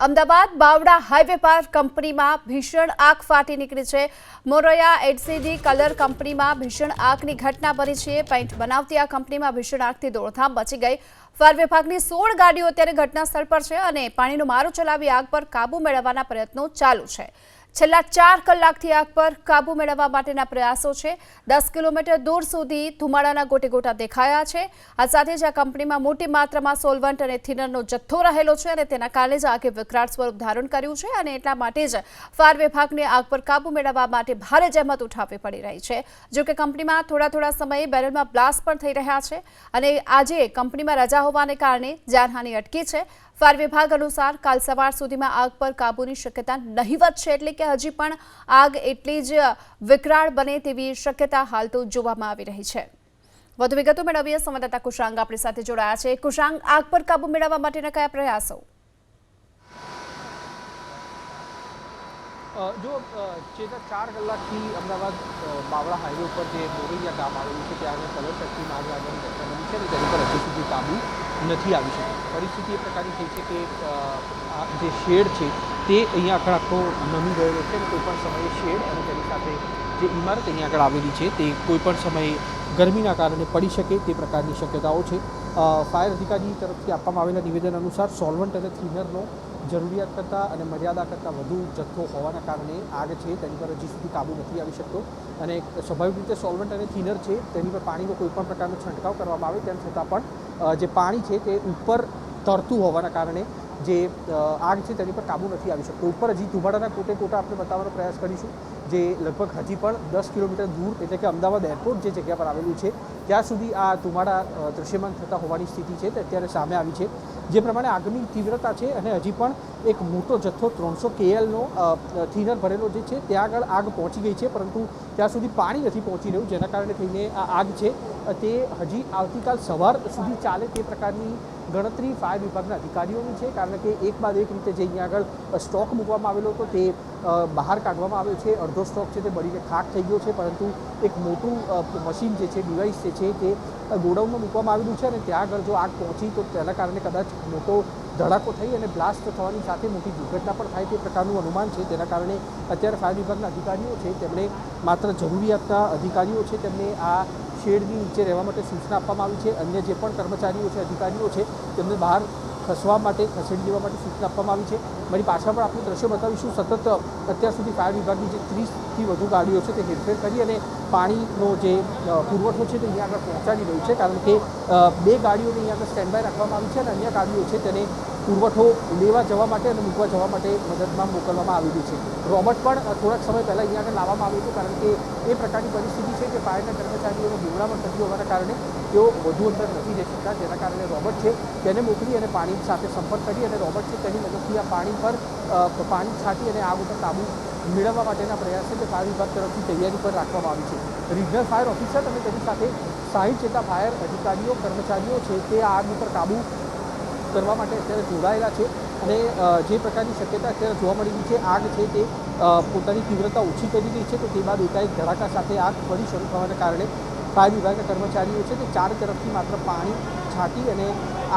અમદાવાદ બાવડા highway પર કંપનીમાં ભીષણ આગ ફાટી નીકળી છે। મોરૈયા એચસીડી કલર કંપનીમાં ભીષણ આગની ઘટના બની છે। પેઇન્ટ બનાવતી આ કંપનીમાં ભીષણ આગથી દોડધામ મચી ગઈ। ફાયર વિભાગની 16 ગાડીઓ અત્યારે ઘટના સ્થળ પર છે અને પાણીનો મારો ચલાવી આગ પર કાબુ મેળવવાના પ્રયત્નો ચાલુ છે। છેલ્લા 4 કલાકથી આગ પર કાબુ મેળવવા માટેના પ્રયાસો છે। 10 કિલોમીટર દૂર સુધી ધુમાડાના ગોટેગોટા દેખાયા છે। આ સાથે જ આ કંપનીમાં મોટી માત્રામાં સોલ્વન્ટ અને થિનરનો જથ્થો રહેલો છે અને તેના કારણે જ આગે વિકરાળ સ્વરૂપ ધારણ કર્યું છે અને એટલા માટે જ ફાયર વિભાગને આગ પર કાબુ મેળવવા માટે ભારે જહેમત ઉઠાવવી પડી રહી છે। જો કે કંપનીમાં થોડા સમયે બેરલમાં બ્લાસ્ટ પણ થઈ રહ્યા છે અને આજે કંપનીમાં રજા હોવાને કારણે જાનહાનિ અટકી છે। ફાયર વિભાગ અનુસાર કાલ સવાર સુધીમાં આગ પર કાબૂની શક્યતા નહીવત છે, એટલે કે હજી પણ આગ એટલી જ વિકરાળ બને તેવી શક્યતા હાલ તો જોવામાં આવી રહી છે। વધુ વિગતો મેળવીએ સંવાદદાતા કુશાંગ આપણી સાથે જોડાયા છે। કુશાંગ, આગ પર કાબુ મેળવવા માટેના કયા પ્રયાસો? જો છેલ્લા 4 કલાકથી અમદાવાદ બાવળા હાઈવે ઉપર જે મોરૈયા ગામ આવેલું છે ત્યાં આગળ કલર ફેક્ટરીમાં આગ લાગવાની ઘટના બની છે અને તેની પર હજી સુધી કાબુ નથી આવી શક્યો। પરિસ્થિતિ એ પ્રકારની થઈ છે કે જે શેડ છે તે અહીંયા આગળ આખો નમી ગયેલો છે અને કોઈપણ સમયે શેડ અને તેની સાથે જે ઇમારત અહીંયા આગળ આવેલી છે તે કોઈપણ સમયે ગરમીના કારણે પડી શકે તે પ્રકારની શક્યતાઓ છે। ફાયર અધિકારી તરફથી આપવામાં આવેલા નિવેદન અનુસાર સોલ્વન્ટ અને થિનરનો જરૂરિયાત કરતાં અને મર્યાદા કરતાં વધુ જથ્થો હોવાના કારણે આગ છે તેની પર હજી સુધી કાબુ નથી આવી શકતો અને સ્વાભાવિક રીતે સોલ્વન્ટ અને થિનર છે તેની પર પાણીનો કોઈપણ પ્રકારનો છંટકાવ કરવામાં આવે તેમ છતાં પણ જે પાણી છે તે ઉપર તરતું હોવાના કારણે જે આગ છે તેની પર કાબુ નથી આવી શકતો। ઉપર હજી ધુમાડાના કોટા આપણે બતાવવાનો પ્રયાસ કરીશું, જે લગભગ હજી પણ 10 કિલોમીટર દૂર એટલે કે અમદાવાદ એરપોર્ટ જે જગ્યા પર આવેલું છે ત્યાં સુધી આ ધુમાડા દૃશ્યમાન થતા હોવાની સ્થિતિ છે તે અત્યારે સામે આવી છે। જે પ્રમાણે આગની તીવ્રતા છે અને હજી પણ એક મોટો જથ્થો 300 KLનો થિનર ભરેલો જે છે ત્યાં આગળ આગ પહોંચી ગઈ છે, પરંતુ ત્યાં સુધી પાણી નથી પહોંચી રહ્યું, જેના કારણે થઈને આ આગ છે તે હજી આવતીકાલ સવાર સુધી ચાલે તે પ્રકારની ગણતરી ફાયર વિભાગના અધિકારીઓની છે, કારણ કે એક બાદ એક રીતે જે અહીંયા આગળ સ્ટોક મૂકવામાં આવેલો હતો તે બહાર કાઢવામાં આવ્યો છે। અડધો સ્ટોક છે તે બળીને ખાક થઈ ગયો છે, પરંતુ એક મોટું મશીન જે છે, ડિવાઇસ જે છે તે ગોડાઉનમાં મૂકવામાં આવેલું છે અને ત્યાં આગળ જો આગ પહોંચી તો તેના કારણે કદાચ મોટો ધડાકો થઈ અને બ્લાસ્ટ થવાની સાથે મોટી દુર્ઘટના પણ થાય તે પ્રકારનું અનુમાન છે। તેના કારણે અત્યારે ફાયર વિભાગના અધિકારીઓ છે તેમણે માત્ર જરૂરિયાતના અધિકારીઓ છે તેમને આ શેડની નીચે રહેવા માટે સૂચના આપવામાં આવી છે। અન્ય જે પણ કર્મચારીઓ છે, અધિકારીઓ છે તેમને બહાર ખસવા માટે ખસેડી દેવા માટે સૂચના આપવામાં આવી છે। મારી પાછળ પણ આપનું દ્રશ્ય બતાવીશું। સતત અત્યાર સુધી ફાયર વિભાગની જે 30થી વધુ ગાડીઓ છે તે હેરફેર કરી અને પાણીનો જે પુરવઠો છે તે અહીંયા આગળ પહોંચાડી રહ્યું છે, કારણ કે 2 ગાડીઓને અહીંયા આગળ સ્ટેન્ડ બાય રાખવામાં આવી છે અને અન્ય ગાડીઓ છે તેને પુરવઠો લેવા જવા માટે અને મૂકવા જવા માટે મદદમાં મોકલવામાં આવેલી છે। રોબોટ પણ થોડાક સમય પહેલાં અહીંયા આગળ લાવવામાં આવ્યું હતું, કારણ કે એ પ્રકારની પરિસ્થિતિ છે કે ફાયરના કર્મચારીઓને ગોળામણ થતી હોવાના કારણે તેઓ વધુ અંદર નથી જઈ શકતા, જેના કારણે રોબોટ છે તેને મોકલી અને પાણી સાથે સંપર્ક કરી અને રોબોટ છે તેની મદદથી આ પાણી પર પાણી છાંટી અને આગ ઉપર કાબુ મેળવવા માટેના પ્રયાસ છે તે ફાયર વિભાગ તરફથી તૈયારી પર રાખવામાં આવી છે। રિજનલ ફાયર ઓફિસર અને તેની સાથે 60 જેટલા ફાયર અધિકારીઓ કર્મચારીઓ છે તે આગ ઉપર કાબુ કરવા માટે અત્યારે જોડાયેલા છે અને જે પ્રકારની શક્યતા અત્યારે જોવા મળી રહી છે, આગ છે તે પોતાની તીવ્રતા ઓછી કરી રહી છે, તો તે બાદ એકાએક ધડાકા સાથે આગ ફરી શરૂ થવાના કારણે ફાયર વિભાગના કર્મચારીઓ છે તે 4 તરફથી માત્ર પાણી છાંટી અને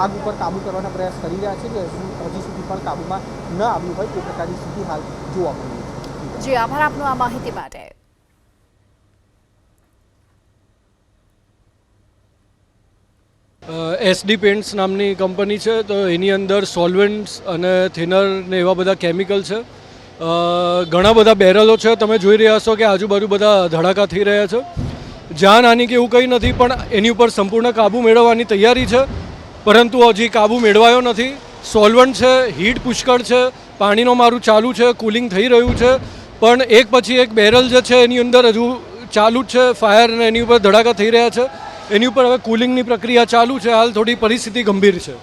આગ ઉપર કાબૂ કરવાના પ્રયાસ કરી રહ્યા છે, જે હજી સુધી પણ કાબૂમાં ન આવ્યું હોય તે પ્રકારની સ્થિતિ હાલ જોવા મળી રહી છે। જી, આભાર આપનો આ માહિતી માટે। SD પેઇન્ટ્સ નામની કંપની છે, તો એની અંદર સોલ્વન્ટ્સ અને થિનર ને એવા બધા કેમિકલ છે। ઘણા બધા બેરલો છે, તમે જોઈ રહ્યા છો કે આજુબાજુ બધા ધડાકા થઈ રહ્યા છે। જાનહાનિ કે એવું કંઈ નથી, પણ એની ઉપર સંપૂર્ણ કાબૂ મેળવવાની તૈયારી છે, પરંતુ હજી કાબૂ મેળવાયો નથી। સોલ્વન્ટ છે, હીટ પુષ્કળ છે, પાણીનો મારું ચાલુ છે, કુલિંગ થઈ રહ્યું છે, પણ એક પછી એક બેરલ જે છે એની અંદર હજુ ચાલુ જ છે ફાયર અને એની ઉપર ધડાકા થઈ રહ્યા છે। એની ઉપર હવે કુલિંગની પ્રક્રિયા ચાલુ છે। હાલ થોડી પરિસ્થિતિ ગંભીર છે।